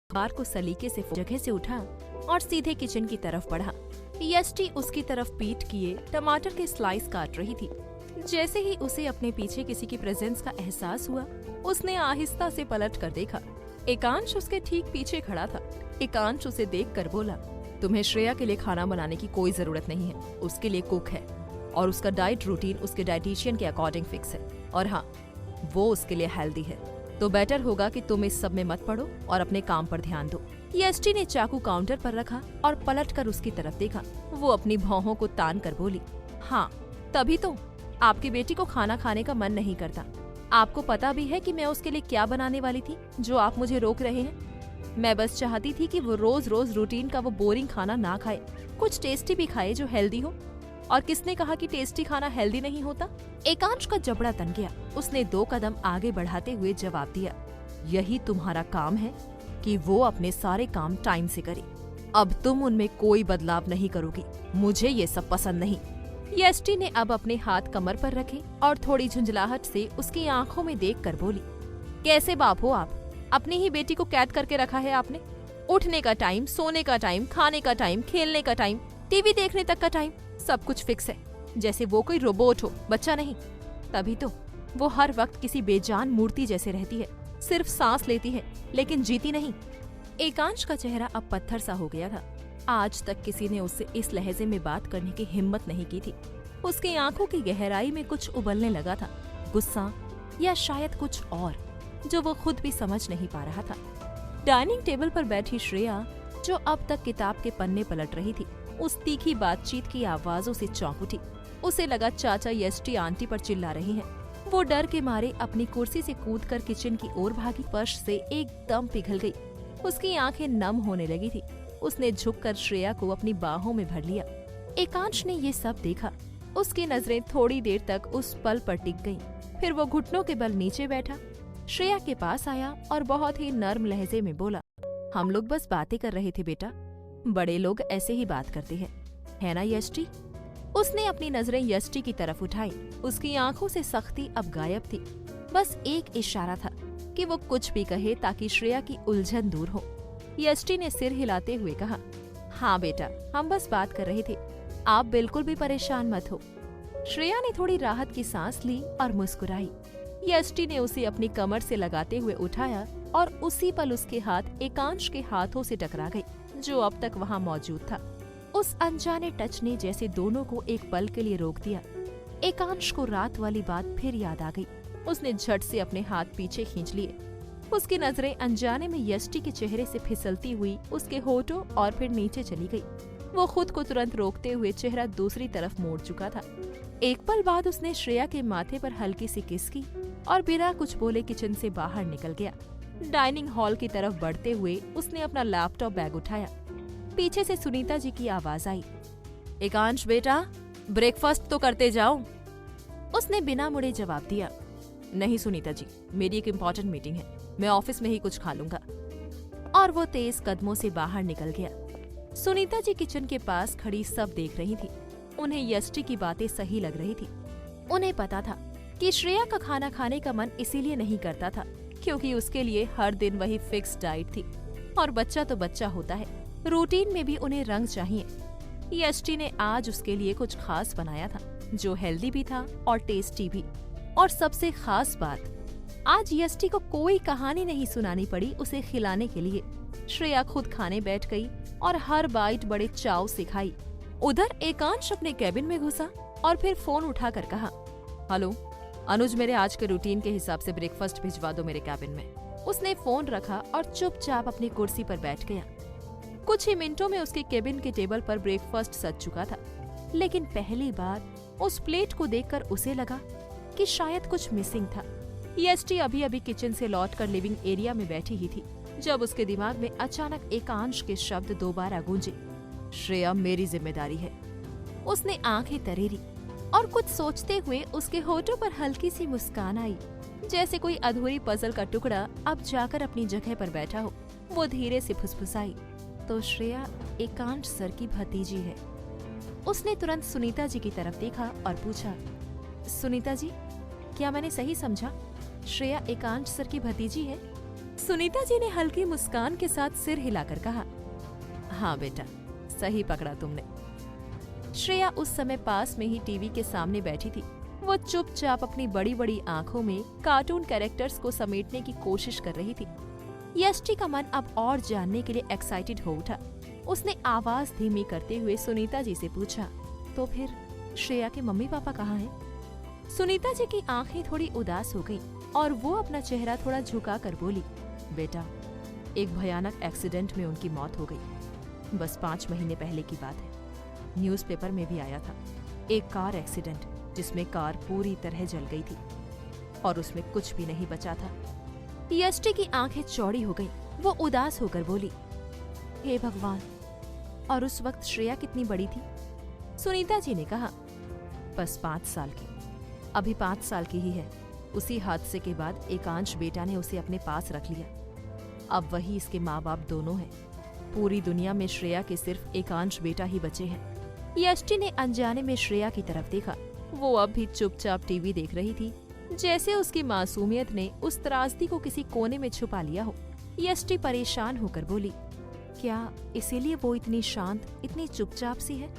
बार को सलीके से जगह से उठा और सीधे किचन की तरफ बढ़ा। यष्टि उसकी तरफ पीठ किए टमाटर के स्लाइस काट रही थी। जैसे ही उसे अपने पीछे किसी की प्रेजेंस का एहसास हुआ, उसने आहिस्ता से पलट कर देखा। एकांश उसके ठीक पीछे खड़ा था। एकांश उसे देखकर बोला, तुम्हें श्रेया के लिए खाना बनाने की कोई जरूरत नहीं है। उसके लिए कुक है और उसका डाइट रूटीन उसके डाइटिशियन के अकॉर्डिंग फिक्स है। और हाँ, वो उसके लिए हेल्दी है। तो बेटर होगा कि तुम इस सब में मत पड़ो और अपने काम पर ध्यान दो। यष्टि ने चाकू काउंटर पर रखा और पलटकर उसकी तरफ देखा। वो अपनी भौहों को तान कर बोली, हाँ, तभी तो आपकी बेटी को खाना खाने का मन नहीं करता। आपको पता भी है कि मैं उसके लिए क्या बनाने वाली थी, जो आप मुझे रोक रहे हैं। मैं बस चाहती थी कि वो रोज रोज रूटीन का वो बोरिंग खाना ना खाए, कुछ टेस्टी भी खाए जो हेल्दी हो। और किसने कहा कि टेस्टी खाना हेल्दी नहीं होता? एकांश का जबड़ा तन गया। उसने 2 कदम आगे बढ़ाते हुए जवाब दिया, यही तुम्हारा काम है कि वो अपने सारे काम टाइम से करे। अब तुम उनमें कोई बदलाव नहीं करोगी। मुझे ये सब पसंद नहीं। यष्टि ने अब अपने हाथ कमर पर रखे और थोड़ी झुंझलाहट से उसकी आंखों में देखकर बोली, कैसे बाप हो आप? अपनी ही बेटी को कैद करके रखा है आपने। उठने का टाइम, सोने का टाइम, खाने का टाइम, खेलने का टाइम, टीवी देखने तक का टाइम, सब कुछ फिक्स है। जैसे वो कोई रोबोट हो, बच्चा नहीं। तभी तो वो हर वक्त किसी बेजान मूर्ति जैसे रहती है। सिर्फ सांस लेती है लेकिन जीती नहीं। एकांश का चेहरा अब पत्थर सा हो गया था। आज तक किसी ने उससे इस लहजे में बात करने की हिम्मत नहीं की थी। उसकी आंखों की गहराई में कुछ उबलने लगा था, गुस्सा या शायद कुछ और, जो वो खुद भी समझ नहीं पा रहा था। डाइनिंग टेबल पर बैठी श्रेया, जो अब तक किताब के पन्ने पलट रही थी, उस तीखी बातचीत की आवाजों से चौंक उठी। उसे लगा चाचा यष्टि आंटी पर चिल्ला रही हैं। वो डर के मारे अपनी कुर्सी से कूदकर किचन की ओर भागी। फर्श से एकदम पिघल गई। उसकी आंखें नम होने लगी थी। उसने झुककर श्रेया को अपनी बाहों में भर लिया। एकांश ने ये सब देखा। उसकी नजरें थोड़ी देर तक उस पल पर टिक गईं। फिर वो घुटनों के बल नीचे बैठा, श्रेया के पास आया और बहुत ही नर्म लहजे में बोला, हम लोग बस बातें कर रहे थे बेटा। बड़े लोग ऐसे ही बात करते हैं, है ना यष्टि? उसने अपनी नजरें यष्टि की तरफ उठाई। उसकी आंखों से सख्ती अब गायब थी। बस एक इशारा था कि वो कुछ भी कहे ताकि श्रेया की उलझन दूर हो। यष्टि ने सिर हिलाते हुए कहा, हाँ बेटा, हम बस बात कर रहे थे। आप बिल्कुल भी परेशान मत हो। श्रेया ने थोड़ी राहत की सांस ली और मुस्कुराई। यष्टि ने उसे अपनी कमर से लगाते हुए उठाया और उसी पल उसके हाथ एकांश के हाथों से टकरा गई, जो अब तक वहाँ मौजूद था। उस अनजाने टच ने जैसे दोनों को एक पल के लिए रोक दिया। एकांश को रात वाली बात फिर याद आ गई। उसने झट से अपने हाथ पीछे खींच लिए। उसकी नजरें अनजाने में यष्टि के चेहरे से फिसलती हुई उसके होठों और फिर नीचे चली गई। वो खुद को तुरंत रोकते हुए चेहरा दूसरी तरफ मोड़ चुका था। एक पल बाद उसने श्रेया के माथे पर हल्की सी किस की और बिना कुछ बोले किचन से बाहर निकल गया। डाइनिंग हॉल की तरफ बढ़ते हुए उसने अपना लैपटॉप बैग उठाया। पीछे से सुनीता जी की आवाज आई, एकांश बेटा, ब्रेकफास्ट तो करते जाओ। उसने बिना मुड़े जवाब दिया, नहीं सुनीता जी, मेरी एक इम्पोर्टेंट मीटिंग है, मैं ऑफिस में ही कुछ खा लूंगा। और वो तेज कदमों से बाहर निकल गया। सुनीता जी किचन के पास खड़ी सब देख रही थी। उन्हें यष्टि की बातें सही लग रही थी। उन्हें पता था कि श्रेया का खाना खाने का मन इसीलिए नहीं करता था क्योंकि उसके लिए हर दिन वही फिक्स डाइट थी। और बच्चा तो बच्चा होता है, रूटीन में भी उन्हें रंग चाहिए। यष्टि ने आज उसके लिए कुछ खास बनाया था, जो हेल्दी भी था और टेस्टी भी। और सबसे खास बात, आज यष्टि को कोई कहानी नहीं सुनानी पड़ी उसे खिलाने के लिए। श्रेया खुद खाने बैठ गई और हर बाइट बड़े चाव से खाई। उधर एकांश अपने कैबिन में घुसा और फिर फोन उठाकर कहा, हेलो अनुज, मेरे आज के रूटीन के हिसाब से ब्रेकफास्ट भिजवा दो मेरे कैबिन में। उसने फोन रखा और चुपचाप अपनी कुर्सी पर बैठ गया। कुछ ही मिनटों में उसके केबिन के टेबल पर ब्रेकफास्ट सज चुका था। लेकिन पहली बार उस प्लेट को देखकर उसे लगा कि शायद कुछ मिसिंग था। यष्टि अभी अभी किचन से लौटकर लिविंग एरिया में बैठी ही थी जब उसके दिमाग में अचानक एकांश के शब्द दोबारा गूंजे, श्रेया मेरी जिम्मेदारी है। उसने आंखें तरेरी और कुछ सोचते हुए उसके होठों पर हल्की सी मुस्कान आई, जैसे कोई अधूरी पजल का टुकड़ा अब जाकर अपनी जगह पर बैठा हो। वो धीरे से फुसफुसाई, तो श्रेया एकांश सर की भतीजी है। उसने तुरंत सुनीता जी की तरफ देखा और पूछा, सुनीता जी, क्या मैंने सही समझा? श्रेया एकांश सर की भतीजी है? सुनीता जी ने हल्की मुस्कान के साथ सिर हिलाकर कहा, हाँ बेटा, सही पकड़ा तुमने। श्रेया उस समय पास में ही टीवी के सामने बैठी थी। वो चुपचाप अपनी बड़ी बड़ी आंखों में कार्टून कैरेक्टर्स को समेटने की कोशिश कर रही थी। यष्टि का मन अब और जानने के लिए एक्साइटेड हो उठा। उसने आवाज धीमी करते हुए सुनीता जी से पूछा, तो फिर श्रेया के मम्मी पापा कहाँ हैं? सुनीता जी की आंखें थोड़ी उदास हो गईं और वो अपना चेहरा थोड़ा झुका कर बोली, बेटा, एक भयानक एक्सीडेंट में उनकी मौत हो गई। बस 5 महीने पहले की बात है। न्यूज़पेपर में भी आया था, एक कार एक्सीडेंट जिसमें कार पूरी तरह जल गई थी और उसमें कुछ भी नहीं बचा था। यष्टि की आंखें चौड़ी हो गईं। वो उदास होकर बोली, हे भगवान, और उस वक्त श्रेया कितनी बड़ी थी? सुनीता जी ने कहा, बस 5 साल की। अभी 5 साल की ही है। उसी हादसे के बाद एकांश बेटा ने उसे अपने पास रख लिया। अब वही इसके माँ बाप दोनों हैं। पूरी दुनिया में श्रेया के सिर्फ एकांश बेटा ही बचे हैं। यष्टि ने अनजाने में श्रेया की तरफ देखा। वो अब भी चुपचाप टीवी देख रही थी, जैसे उसकी मासूमियत ने उस त्रासदी को किसी कोने में छुपा लिया हो। यष्टि परेशान होकर बोली, क्या इसीलिए वो इतनी शांत, इतनी चुपचाप सी है?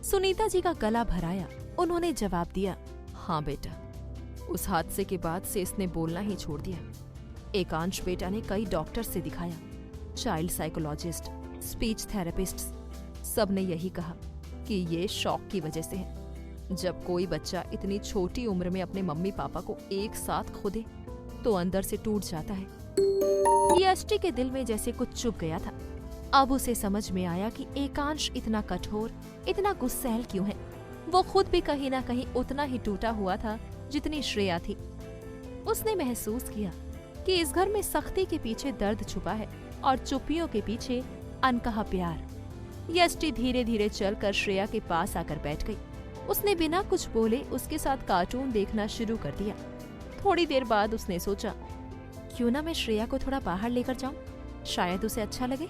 सुनीता जी का गला भराया। उन्होंने जवाब दिया, हाँ बेटा, उस हादसे के बाद से इसने बोलना ही छोड़ दिया। एकांश बेटा ने कई डॉक्टर से दिखाया, चाइल्ड साइकोलॉजिस्ट, स्पीच थेरेपिस्ट, सब ने यही कहा कि ये शॉक की वजह से है। जब कोई बच्चा इतनी छोटी उम्र में अपने मम्मी पापा को एक साथ खो दे तो अंदर से टूट जाता है। यष्टि के दिल में जैसे कुछ चुभ गया था। अब उसे समझ में आया कि एकांश इतना कठोर, इतना गुस्सैल क्यों है। वो खुद भी कहीं ना कहीं उतना ही टूटा हुआ था जितनी श्रेया थी। उसने महसूस किया कि इस घर में सख्ती के पीछे दर्द छुपा है और चुप्पियों के पीछे अनकहा प्यार। यष्टि धीरे धीरे चलकर श्रेया के पास आकर बैठ गई। उसने बिना कुछ बोले उसके साथ कार्टून देखना शुरू कर दिया। थोड़ी देर बाद उसने सोचा, क्यों ना मैं श्रेया को थोड़ा बाहर लेकर जाऊं, शायद उसे अच्छा लगे।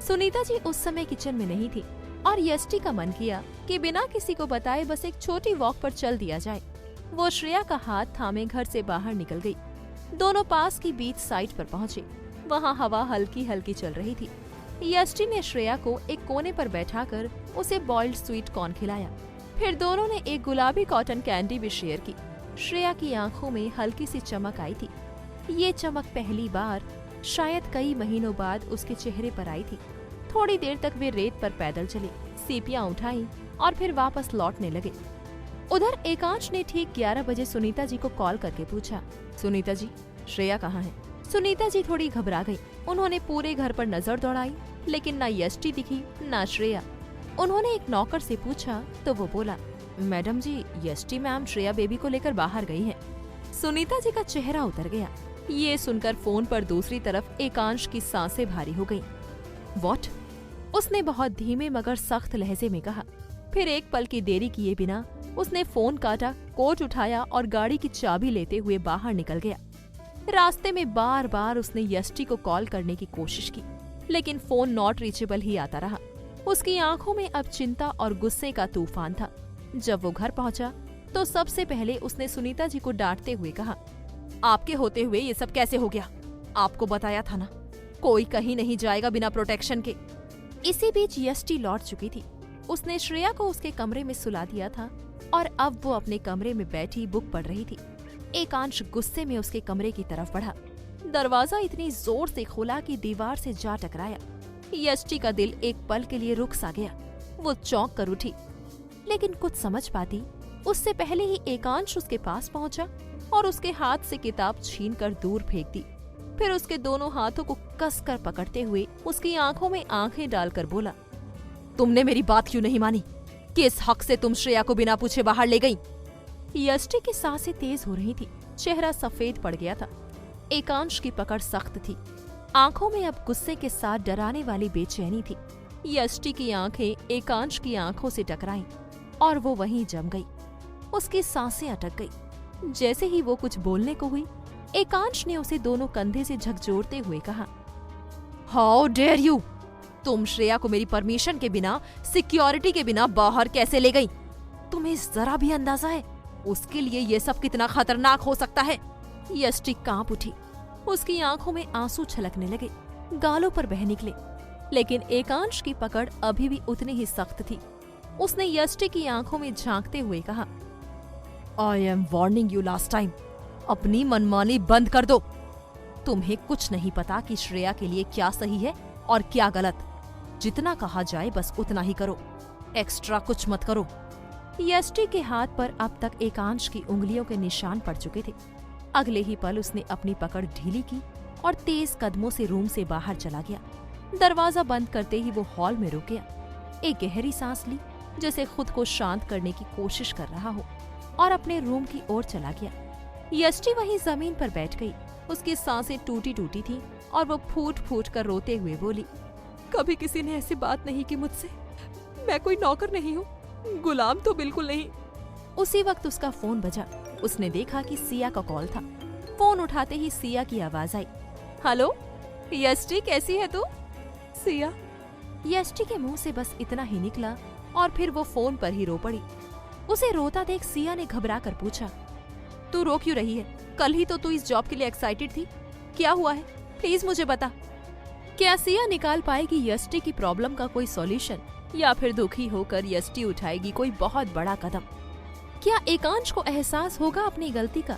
सुनीता जी उस समय किचन में नहीं थी और यष्टि का मन किया कि बिना किसी को बताए बस एक छोटी वॉक पर चल दिया जाए। वो श्रेया का हाथ थामे घर से बाहर निकल गई। दोनों पास की बीच साइड पर पहुंचे। वहाँ हवा हल्की हल्की चल रही थी। यष्टि ने श्रेया को एक कोने पर बैठाकर उसे बॉइल्ड स्वीट कॉर्न खिलाया। फिर दोनों ने एक गुलाबी कॉटन कैंडी भी शेयर की। श्रेया की आंखों में हल्की सी चमक आई थी। ये चमक पहली बार शायद कई महीनों बाद उसके चेहरे पर आई थी। थोड़ी देर तक वे रेत पर पैदल चले, सीपियां उठाई और फिर वापस लौटने लगे। उधर एकांश ने ठीक 11 बजे सुनीता जी को कॉल करके पूछा, सुनीता जी, श्रेया कहाँ है? सुनीता जी थोड़ी घबरा गई। उन्होंने पूरे घर पर नजर दौड़ाई, लेकिन ना यष्टि दिखी ना श्रेया। उन्होंने एक नौकर से पूछा तो वो बोला, मैडम जी, यष्टि मैम श्रेया बेबी को लेकर बाहर गई हैं। सुनीता जी का चेहरा उतर गया। ये सुनकर फोन पर दूसरी तरफ एकांश की सांसें भारी हो गईं। व्हाट? उसने बहुत धीमे मगर सख्त लहजे में कहा। फिर एक पल की देरी किए बिना उसने फोन काटा, कोट उठाया और गाड़ी की चाबी लेते हुए बाहर निकल गया। रास्ते में बार बार उसने यष्टि को कॉल करने की कोशिश की, लेकिन फोन नॉट रीचेबल ही आता रहा। उसकी आंखों में अब चिंता और गुस्से का तूफान था। जब वो घर पहुंचा तो सबसे पहले उसने सुनीता जी को डांटते हुए कहा, आपके होते हुए ये सब कैसे हो गया? आपको बताया था ना, कोई कहीं नहीं जाएगा बिना प्रोटेक्शन के। इसी बीच यष्टि लौट चुकी थी। उसने श्रेया को उसके कमरे में सुला दिया था और अब वो अपने कमरे में बैठी बुक पढ़ रही थी। एकांश गुस्से में उसके कमरे की तरफ बढ़ा। दरवाजा इतनी जोर से खोला कि दीवार से जा टकराया। यष्टि का दिल एक पल के लिए रुक सा गया। वो चौंक कर उठी, लेकिन कुछ समझ पाती उससे पहले ही एकांश उसके पास पहुंचा और उसके हाथ से किताब छीनकर दूर फेंक दी। फिर उसके दोनों हाथों को कसकर पकड़ते हुए उसकी आंखों में आंखें डालकर बोला, तुमने मेरी बात क्यों नहीं मानी? किस हक से तुम श्रेया को बिना पूछे बाहर ले गई? यष्टि की सांसें तेज हो रही थी, चेहरा सफेद पड़ गया था। एकांश की पकड़ सख्त थी। आंखों में अब गुस्से के साथ डराने वाली बेचैनी थी। यष्टि की आंखें एकांश की आंखों से टकराईं और वो वहीं जम गई। उसकी सांसें अटक गई। जैसे ही वो कुछ बोलने को हुई, एकांश ने उसे दोनों कंधे से झकझोरते हुए कहा, हाउ डेयर यू! तुम श्रेया को मेरी परमिशन के बिना, सिक्योरिटी के बिना बाहर कैसे ले गई? तुम्हें जरा भी अंदाजा है उसके लिए ये सब कितना खतरनाक हो सकता है? यष्टि कांप उठी। उसकी आंखों में आंसू छलकने लगे, गालों पर बह निकले, लेकिन एकांश की पकड़ अभी भी उतनी ही सख्त थी। उसने यष्टि की आंखों में झांकते हुए कहा, I am warning you last time, अपनी मनमानी बंद कर दो। तुम्हें कुछ नहीं पता कि श्रेया के लिए क्या सही है और क्या गलत। जितना कहा जाए बस उतना ही करो, एक्स्ट्रा कुछ मत करो। यष्टि के हाथ पर अब तक एकांश की उंगलियों के निशान पड़ चुके थे। अगले ही पल उसने अपनी पकड़ ढीली की और तेज कदमों से रूम से बाहर चला गया। दरवाजा बंद करते ही वो हॉल में रुक गया। एक गहरी सांस ली, जैसे खुद को शांत करने की कोशिश कर रहा हो, और अपने रूम की ओर चला गया। यष्टि वहीं जमीन पर बैठ गई। उसकी सांसें टूटी टूटी थीं और वो फूट फूट कर रोते हुए बोली, कभी किसी ने ऐसी बात नहीं की मुझसे। मैं कोई नौकर नहीं हूँ, गुलाम तो बिल्कुल नहीं। उसी वक्त उसका फोन बजा। उसने देखा कि सिया का कॉल था। फोन उठाते ही सिया की आवाज आई, हेलो यष्टि, कैसी है तू? सिया। यष्टि के मुंह से बस इतना ही निकला और फिर वो फोन पर ही रो पड़ी। उसे रोता देख सिया ने घबरा कर पूछा, तू रो क्यों रही है? कल ही तो तू इस जॉब के लिए एक्साइटेड थी, क्या हुआ है? प्लीज मुझे बता। क्या सिया निकाल पाएगी यष्टि की प्रॉब्लम का कोई सॉल्यूशन, या फिर दुखी होकर यष्टि उठाएगी कोई बहुत बड़ा कदम? क्या एकांश को एहसास होगा अपनी गलती का?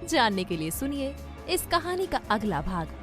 जानने के लिए सुनिए इस कहानी का अगला भाग।